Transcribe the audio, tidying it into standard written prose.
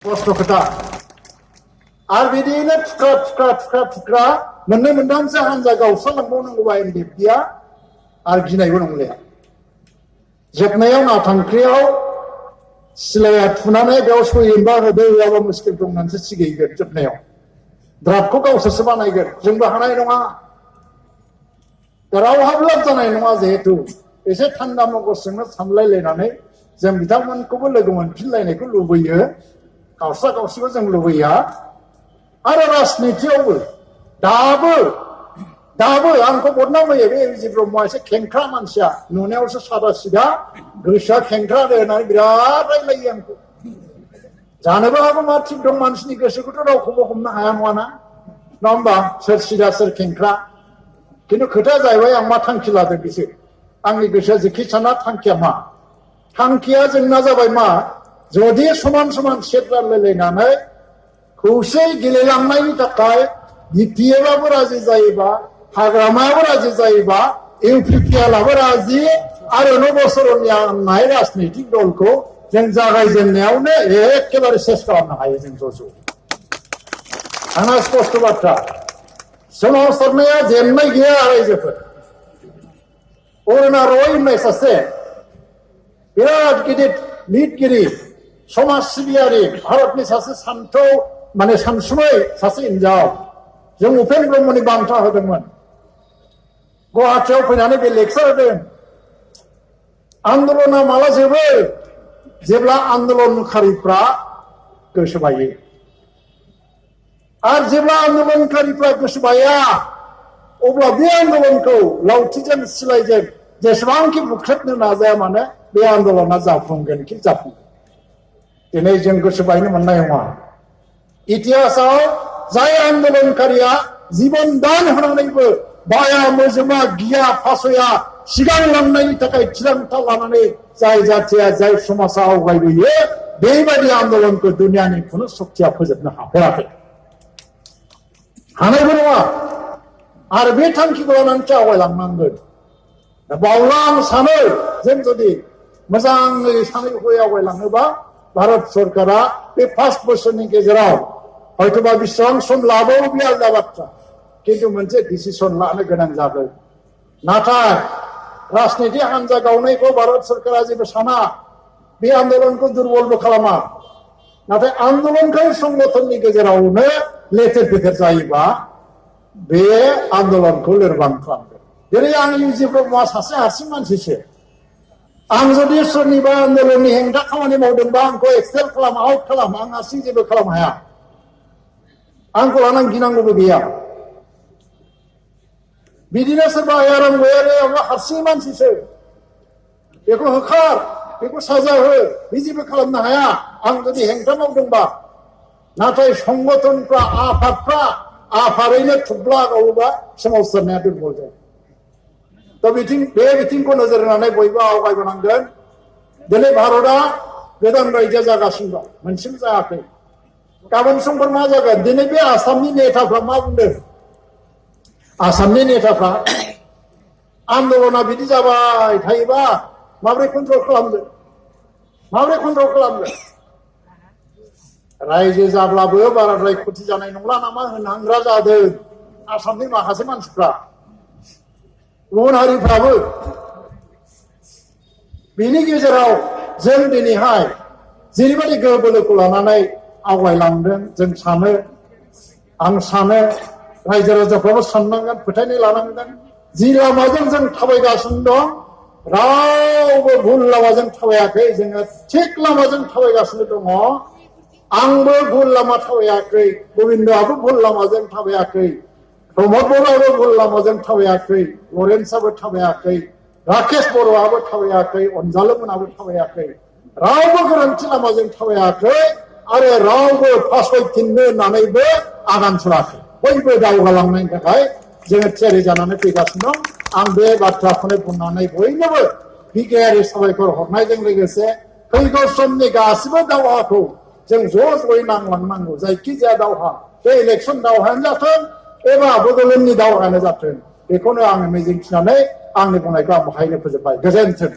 Posto kata. Arbidina tukra मोननै मोनथामसो हानजा गावस्रालांबावनांगौ बायदि बिया आरो गिनायबो नंलिया जोबनायाव नाथांख्रियाव सिलाया थुनानै बेयाव सयैबा होदो होआबा मुस्किल दं होननानैसो सिगैगोन जोबनायाव द्राफ्टखौ गावसोरसो बानायगोन जोंबो हानाय नङा रावहाबो लाब जानाय नङा जिहेतु एसे थान्दा मगजजोंनो सानलायलायनानै जों बिथांमोनखौबो लोगो मोनफिनलायनायखौ लुबैयो गावस्रा गावस्रिबो जों लुबैया आरो राजनितियावबो दाबो आंखौ बदनाम होयो बे एबिजि ब्रह्मआ एसे खेंख्रा मानसिया नुनायावसो सादा सिदा गोसोआ खेंख्रा होननानै बिराद रायलायो आंखौ जानोबो हागौ मा थिग दं मानसिनि गोसोखौथ' रावखौबो हमनो हाया नङाना नङा होमबा सोर सिदा सोर खेंख्रा खिन्थु खोथाया जाहैबाय आं मा थांखि लादों बिसोर आंनि गोसोआ जेखि साना थांखिया मा थांखिया जोंना जाबाय मा जुदि समान समान सेट रानलायलायनानै खौसे गेलेलांनायनि थाखाय बिपिएफआबो राजि जायोबा हाग्रामायाबो राजि जायोबा इउपिपिएलआबो राजि आरो 9 बोसोरनि आंनाय राजनैतिक दलखौ जों जागायजेननायावनो एखेबारे सेस खालामनो हायो जों ज' आंना स्पष्ट बाथ्रा सोमावसारनाया जेननाय गैया रायजोफोर अरुणा रय होननाय सासे बिराद गिदिर लिरगिरि समाज सिबियारि भारतनि सासे सानसुमै सासे हिनजाव जों उपेन ब्रह्मनि बान्था होदोंमोन गुवाहाटियाव फैनानै बे लेक्सार होदों आन्दलना माला जोबो जेब्ला आन्दलनकारिफ्रा गोसो बायो आरो जेब्ला आन्दलनकारिफ्रा गोसो बाया अब्ला बे आन्दलनखौ लावथिजों सिलाइजों जेसेबांखि बुख्रेबनो नाजाया मानो बे आन्दलना जाफुंगोन कि जाफुंगोन दिनै जों गोसो बायनो मोननाय नङा इतिहासाव जाय आन्दलनकारिया जीवन दान होनानैबो बाया मोजोमा गिया फासया सिगांलांनायनि थाखाय थिरांथा लानानै जाय जाथिया जाय समाजा आवगायबोयो बेबायदि आन्दलनखौ दुनियानि खुनु शक्तिया फोजोबनो हाफेराखै हानायबो नङा आरो बे थांखिखौ लानानैसो आवगायलांनांगोन बावला आं सानो जों जुदि मोजाङै सानै हयै आवगायलाङोबा भारत सरकारा बे 5 बोसोरनि गेजेराव हयतोबा बेसेबां सम लाबावो बे आलादा बाथ्रा किन्तु मोनसे डिसिसन लानो गोनां जागोन नाथाय राजनितिक हान्जा गावनायखौ भारत सरकारा जेबो साना बे आन्दलनखौ दुर्बलबो खालामा नाथाय आन्दलनकारि संगठननि गेजेरावनो लेथेर फेथेर जायोबा बे आन्दलनखौ लोरबां खालामगोन जेरै आं एबिजि ब्रह्मआ सासे हारसिं मानसिसो आं जुदि सोरनिबा आन्दलननि हेंथा खामानि मावदोंबा आंखौ एक्सेल खालाम आउट खालाम आं हारसिं जेबो खालामनो हाया आंखौ लानानै गिनांगौबो गैया बिदिनो सोरबा आराम गैयाबा हारसिं मानसिसो बेखौ होखार बेखौ साजा हो बे जेबो खालामनो हाया आं जुदि हेंथा मावदोंबा नाथाय संगठनफ्रा आफादफ्रा आफादैनो थुब्ला गावोबा सोमावसारनाया दुर्बल जायो दा बे बिथिंखौ नोजोर होनानै बयबो आवगायबोनांगोन दिनै भारतआ गोदान रायजो जागासिनो दं मोनसेबो जायाखै गाबोन समफोर मा जागोन दिनै बे आसामनि नेताफ्रा मा बुंदों आसामनि नेताफ्रा आन्दलना बिदि जाबाय थायोबा माबोरै कन्ट्रल खालामगोन रायजो जाब्लाबो बाराद्राय क्षति जानाय नंला नामा होनहांग्रा जादों आसामनि माखासे मानसिफ्रा गुबुन हारिफ्राबो बेनि गेजेराव जों दिनैहाय जेरैबायदि गोहो बोलोखौ लानानै आवगायलांदों जों सानो आं सानो रायजो राजाफ्राबो साननांगोन फोथायनाय लानांगोन जि लामाजों जों थाबायगासिनो दं रावबो भुल लामाजों थाबायाखै जोङो थिग लामाजों थाबायगासिनो दङ आंबो भुल लामा थाबायाखै गबिन्दआबो भुल लामाजों थाबायाखै प्रमद बर'आबो भुल लामाजों थाबायाखै लरेन्सआबो थाबायाखै राकेश बर'आबो थाबायाखै अनजालुमोनाबो थाबायाखै रावबो गोरोन्थि लामाजों थाबायाखै आरो रावबो फासयफिननो होननानैबो आगान सुराखै बयबो दावगालांनायनि थाखाय जोङो थियारि जानानै फैगासिनो दं आं बे बाथ्राखौनो बुंनानै बयनोबो बिगियानारि साबायखर हरनायजों लोगोसे फैगौ समनि गासिबो दावहाखौ जों ज'यै नांलांनांगौ जायखिजाया दावहा बे इलेक्सन दावहायानो जाथों एबा बड'लेण्डनि दावहायानो जाथों बेखौनो आङो मिजिंथिनानै आंनि बुंनायखौ आं बाहायनो फोजोबबाय गोजोन्थों